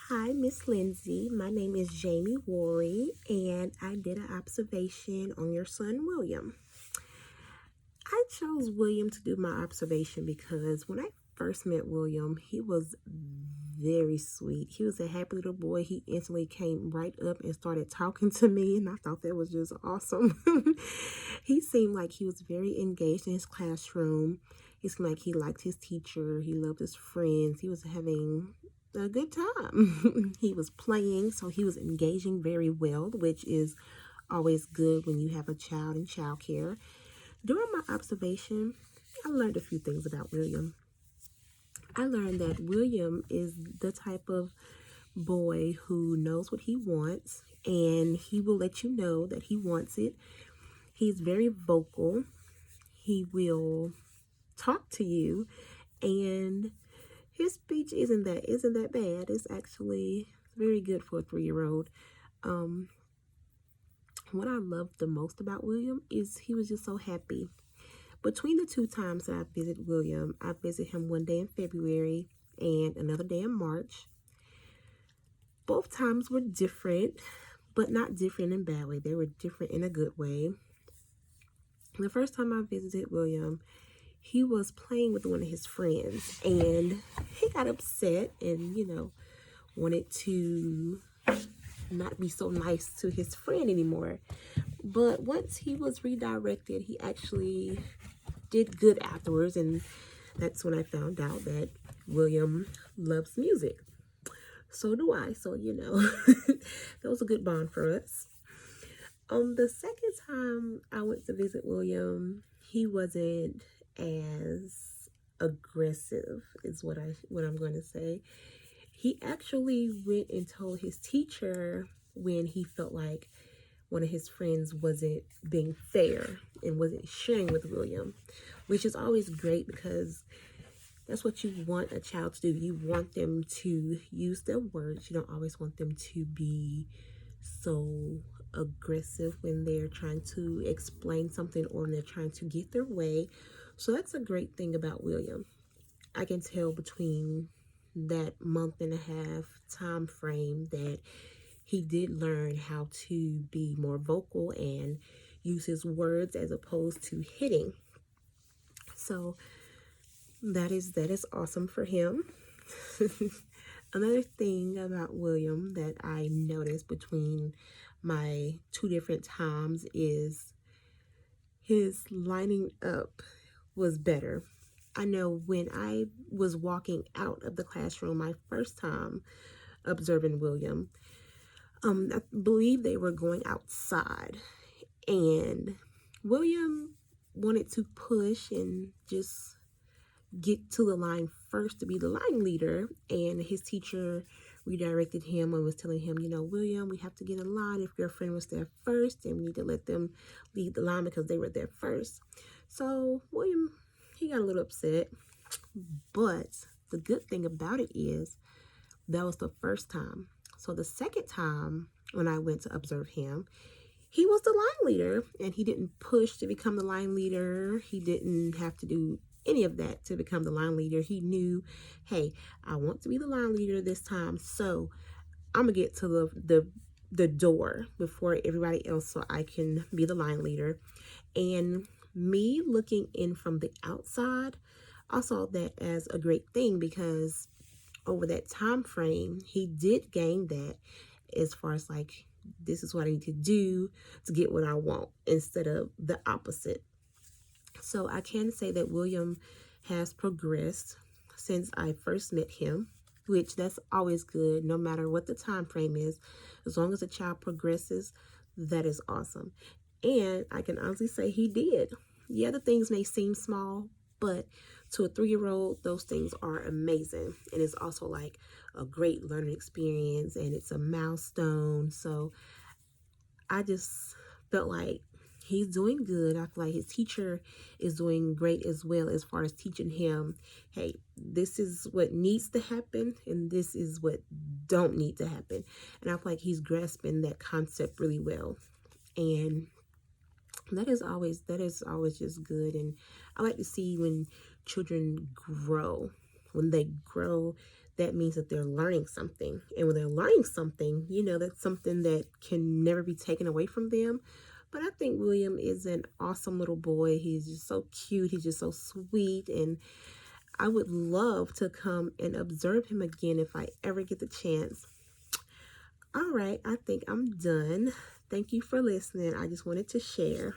Hi, Miss Lindsay. My name is Jamie Rorie, and I did an observation on your son, William. I chose William to do my observation because when I first met William, he was very sweet. He was a happy little boy. He instantly came right up and started talking to me, and I thought that was just awesome. He seemed like he was very engaged in his classroom. He seemed like he liked his teacher. He loved his friends. He was having a good time. He was playing, so he was engaging very well, which is always good when you have a child in childcare. During my observation, I learned a few things about William. I learned that William is the type of boy who knows what he wants, and he will let you know that he wants it. He's very vocal. He will talk to you, and his speech isn't that bad. It's actually very good for a 3-year-old. What I loved the most about William is he was just so happy. Between the two times that I visited William, I visited him one day in February and another day in March. Both times were different, but not different in a bad way. They were different in a good way. The first time I visited William, he was playing with one of his friends, and he got upset and, wanted to not be so nice to his friend anymore. But once he was redirected, he actually did good afterwards, and that's when I found out that William loves music. So do I. So, that was a good bond for us. The second time I went to visit William, he wasn't as aggressive, is what I'm going to say. He actually went and told his teacher when he felt like one of his friends wasn't being fair and wasn't sharing with William, which is always great because that's what you want a child to do. You want them to use their words. You don't always want them to be so aggressive when they're trying to explain something or when they're trying to get their way. So that's a great thing about William. I can tell between that month and a half time frame that he did learn how to be more vocal and use his words as opposed to hitting. So that is awesome for him. Another thing about William that I noticed between my two different times is his lining up was better. I know when I was walking out of the classroom my first time observing William, I believe they were going outside, and William wanted to push and just get to the line first to be the line leader, and his teacher redirected him and was telling him, William, we have to get in line. If your friend was there first, and we need to let them lead the line because they were there first. So William, he got a little upset, but the good thing about it is that was the first time. So the second time when I went to observe him, he was the line leader, and he didn't push to become the line leader. He didn't have to do any of that to become the line leader. He knew, hey, I want to be the line leader this time, so I'm gonna get to the door before everybody else so I can be the line leader. And me looking in from the outside, I saw that as a great thing because over that time frame, he did gain that as far as like, this is what I need to do to get what I want instead of the opposite. So I can say that William has progressed since I first met him, which that's always good no matter what the time frame is. As long as a child progresses, that is awesome. And I can honestly say he did. Yeah, the things may seem small, but to a 3-year-old, those things are amazing. And it's also like a great learning experience, and it's a milestone. So I just felt like he's doing good. I feel like his teacher is doing great as well as far as teaching him, hey, this is what needs to happen and this is what don't need to happen. And I feel like he's grasping that concept really well. And that is always just good. And I like to see when children grow. When they grow, that means that they're learning something. And when they're learning something, you know, that's something that can never be taken away from them. But I think William is an awesome little boy. He's just so cute. He's just so sweet. And I would love to come and observe him again if I ever get the chance. All right, I think I'm done. Thank you for listening. I just wanted to share.